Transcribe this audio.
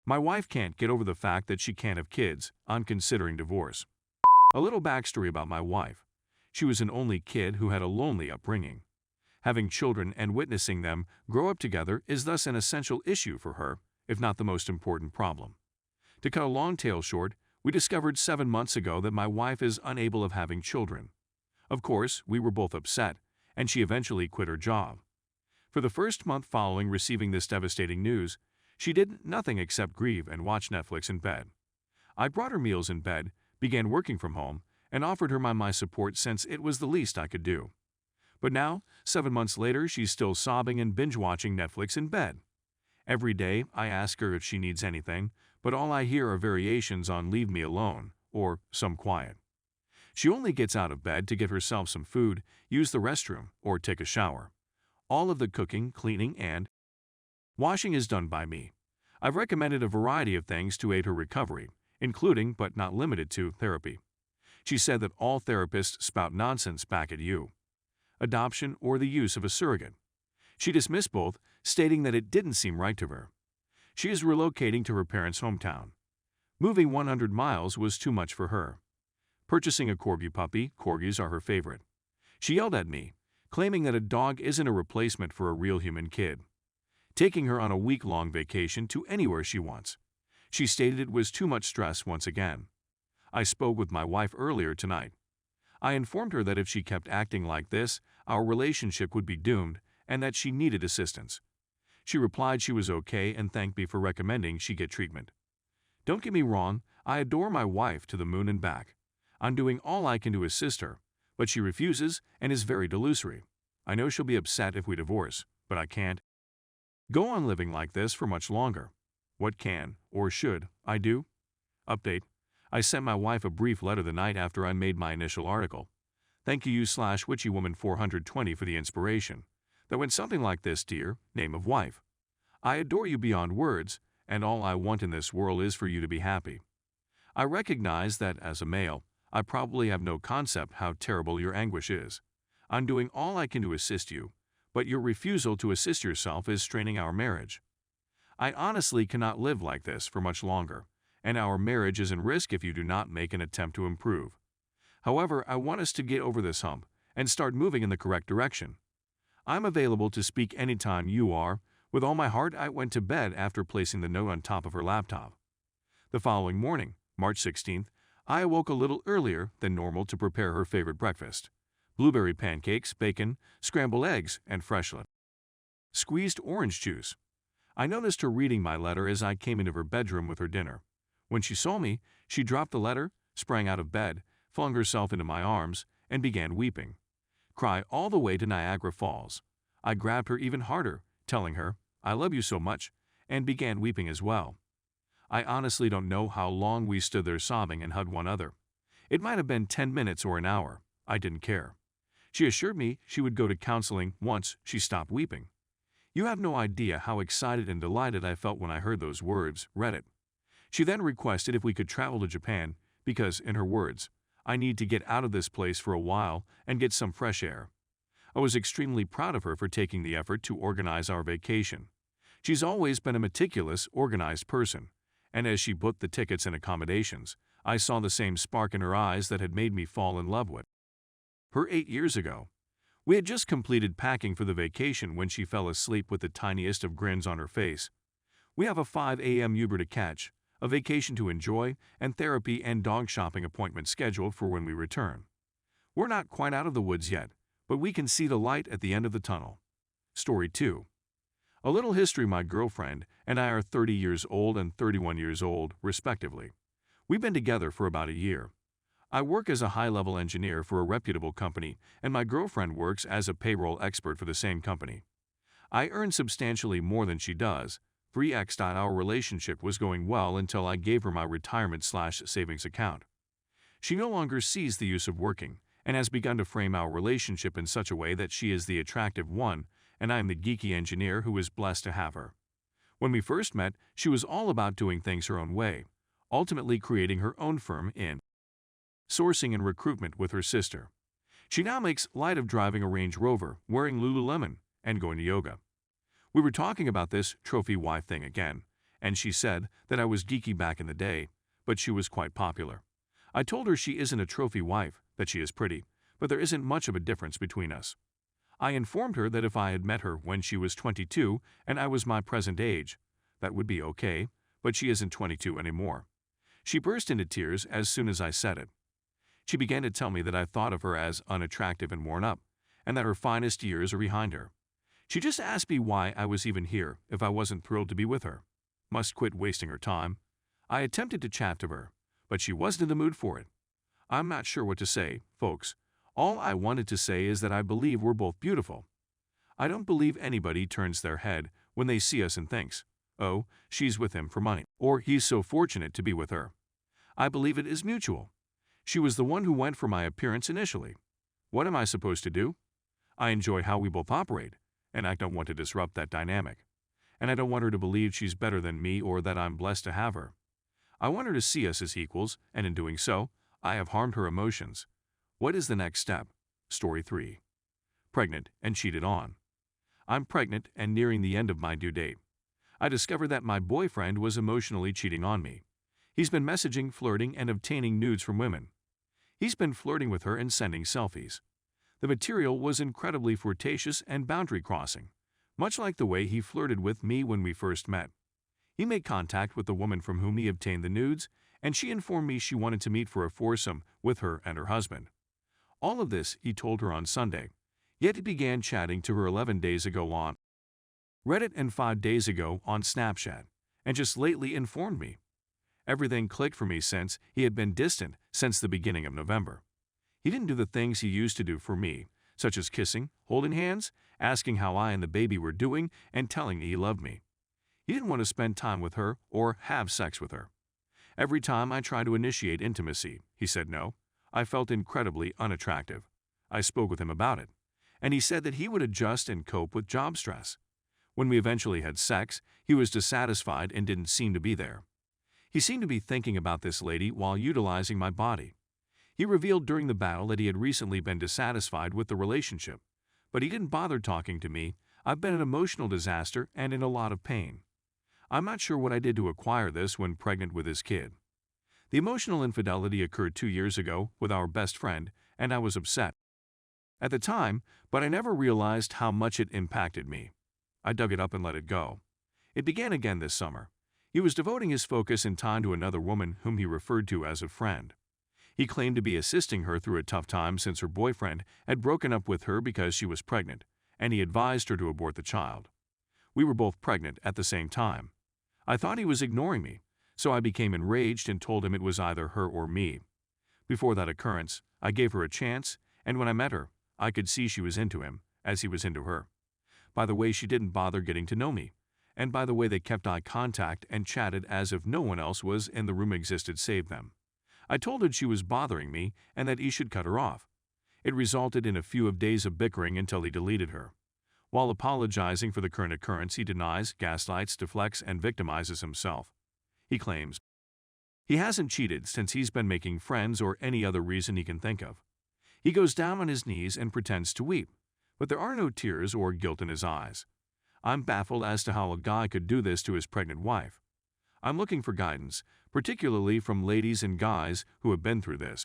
My wife can't get over the fact that she can't have kids. I'm considering divorce. A little backstory about my wife. She was an only kid who had a lonely upbringing. Having children and witnessing them grow up together is thus an essential issue for her, if not the most important problem. To cut a long tale short, we discovered 7 months ago that my wife is unable of having children. Of course, we were both upset, and she eventually quit her job. For the first month following receiving this devastating news, she did nothing except grieve and watch Netflix in bed. I brought her meals in bed, began working from home, and offered her my support since it was the least I could do. But now, 7 months later, she's still sobbing and binge-watching Netflix in bed. Every day, I ask her if she needs anything, but all I hear are variations on "leave me alone" or "some quiet." She only gets out of bed to get herself some food, use the restroom, or take a shower. All of the cooking, cleaning, and washing is done by me. I've recommended a variety of things to aid her recovery, including, but not limited to, therapy. She said that all therapists spout nonsense back at you. Adoption or the use of a surrogate. She dismissed both, stating that it didn't seem right to her. She is relocating to her parents' hometown. Moving 100 miles was too much for her. Purchasing a corgi puppy, corgis are her favorite. She yelled at me, claiming that a dog isn't a replacement for a real human kid. Taking her on a week-long vacation to anywhere she wants. She stated it was too much stress once again. I spoke with my wife earlier tonight. I informed her that if she kept acting like this, our relationship would be doomed and that she needed assistance. She replied she was okay and thanked me for recommending she get treatment. Don't get me wrong, I adore my wife to the moon and back. I'm doing all I can to assist her, but she refuses and is very delusory. I know she'll be upset if we divorce, but I can't go on living like this for much longer. What can, or should, I do? Update. I sent my wife a brief letter the night after I made my initial article. Thank you /witchywoman420 for the inspiration. That went something like this: dear, name of wife. I adore you beyond words, and all I want in this world is for you to be happy. I recognize that as a male, I probably have no concept how terrible your anguish is. I'm doing all I can to assist you, but your refusal to assist yourself is straining our marriage. I honestly cannot live like this for much longer, and our marriage is in risk if you do not make an attempt to improve. However, I want us to get over this hump and start moving in the correct direction. I'm available to speak anytime you are. With all my heart, I went to bed after placing the note on top of her laptop. The following morning, March 16th, I awoke a little earlier than normal to prepare her favorite breakfast: blueberry pancakes, bacon, scrambled eggs, and freshly squeezed orange juice. I noticed her reading my letter as I came into her bedroom with her dinner. When she saw me, she dropped the letter, sprang out of bed, flung herself into my arms, and began weeping. Cry all the way to Niagara Falls. I grabbed her even harder, telling her, "I love you so much," and began weeping as well. I honestly don't know how long we stood there sobbing and hugged one another. It might have been 10 minutes or an hour. I didn't care. She assured me she would go to counseling once she stopped weeping. You have no idea how excited and delighted I felt when I heard those words, Reddit. She then requested if we could travel to Japan because, in her words, I need to get out of this place for a while and get some fresh air. I was extremely proud of her for taking the effort to organize our vacation. She's always been a meticulous, organized person, and as she booked the tickets and accommodations, I saw the same spark in her eyes that had made me fall in love with her 8 years ago. We had just completed packing for the vacation when she fell asleep with the tiniest of grins on her face. We have a 5 a.m. Uber to catch, a vacation to enjoy, and therapy and dog shopping appointments scheduled for when we return. We're not quite out of the woods yet, but we can see the light at the end of the tunnel. Story 2. A little history: my girlfriend and I are 30 years old and 31 years old, respectively. We've been together for about a year. I work as a high-level engineer for a reputable company, and my girlfriend works as a payroll expert for the same company. I earn substantially more than she does. Our relationship was going well until I gave her my retirement/savings account. She no longer sees the use of working and has begun to frame our relationship in such a way that she is the attractive one and I am the geeky engineer who is blessed to have her. When we first met, she was all about doing things her own way, ultimately creating her own firm in sourcing and recruitment with her sister. She now makes light of driving a Range Rover, wearing Lululemon, and going to yoga. We were talking about this trophy wife thing again, and she said that I was geeky back in the day, but she was quite popular. I told her she isn't a trophy wife, that she is pretty, but there isn't much of a difference between us. I informed her that if I had met her when she was 22 and I was my present age, that would be okay, but she isn't 22 anymore. She burst into tears as soon as I said it. She began to tell me that I thought of her as unattractive and worn up, and that her finest years are behind her. She just asked me why I was even here if I wasn't thrilled to be with her. Must quit wasting her time. I attempted to chat to her, but she wasn't in the mood for it. I'm not sure what to say, folks. All I wanted to say is that I believe we're both beautiful. I don't believe anybody turns their head when they see us and thinks, oh, she's with him for money, or he's so fortunate to be with her. I believe it is mutual. She was the one who went for my appearance initially. What am I supposed to do? I enjoy how we both operate, and I don't want to disrupt that dynamic. And I don't want her to believe she's better than me or that I'm blessed to have her. I want her to see us as equals, and in doing so, I have harmed her emotions. What is the next step? Story 3. Pregnant and cheated on. I'm pregnant and nearing the end of my due date. I discovered that my boyfriend was emotionally cheating on me. He's been messaging, flirting, and obtaining nudes from women. He's been flirting with her and sending selfies. The material was incredibly flirtatious and boundary-crossing, much like the way he flirted with me when we first met. He made contact with the woman from whom he obtained the nudes, and she informed me she wanted to meet for a foursome with her and her husband. All of this he told her on Sunday, yet he began chatting to her 11 days ago on Reddit and 5 days ago on Snapchat, and just lately informed me. Everything clicked for me since he had been distant since the beginning of November. He didn't do the things he used to do for me, such as kissing, holding hands, asking how I and the baby were doing, and telling me he loved me. He didn't want to spend time with her or have sex with her. Every time I tried to initiate intimacy, he said no. I felt incredibly unattractive. I spoke with him about it, and he said that he would adjust and cope with job stress. When we eventually had sex, he was dissatisfied and didn't seem to be there. He seemed to be thinking about this lady while utilizing my body. He revealed during the battle that he had recently been dissatisfied with the relationship, but he didn't bother talking to me. I've been an emotional disaster and in a lot of pain. I'm not sure what I did to acquire this when pregnant with his kid. The emotional infidelity occurred 2 years ago with our best friend, and I was upset at the time, but I never realized how much it impacted me. I dug it up and let it go. It began again this summer. He was devoting his focus and time to another woman whom he referred to as a friend. He claimed to be assisting her through a tough time since her boyfriend had broken up with her because she was pregnant, and he advised her to abort the child. We were both pregnant at the same time. I thought he was ignoring me, so I became enraged and told him it was either her or me. Before that occurrence, I gave her a chance, and when I met her, I could see she was into him, as he was into her. By the way she didn't bother getting to know me, and by the way they kept eye contact and chatted as if no one else was in the room existed save them. I told her she was bothering me and that he should cut her off. It resulted in a few days of bickering until he deleted her. While apologizing for the current occurrence, he denies, gaslights, deflects, and victimizes himself. He claims he hasn't cheated since he's been making friends or any other reason he can think of. He goes down on his knees and pretends to weep, but there are no tears or guilt in his eyes. I'm baffled as to how a guy could do this to his pregnant wife. I'm looking for guidance, particularly from ladies and guys who have been through this.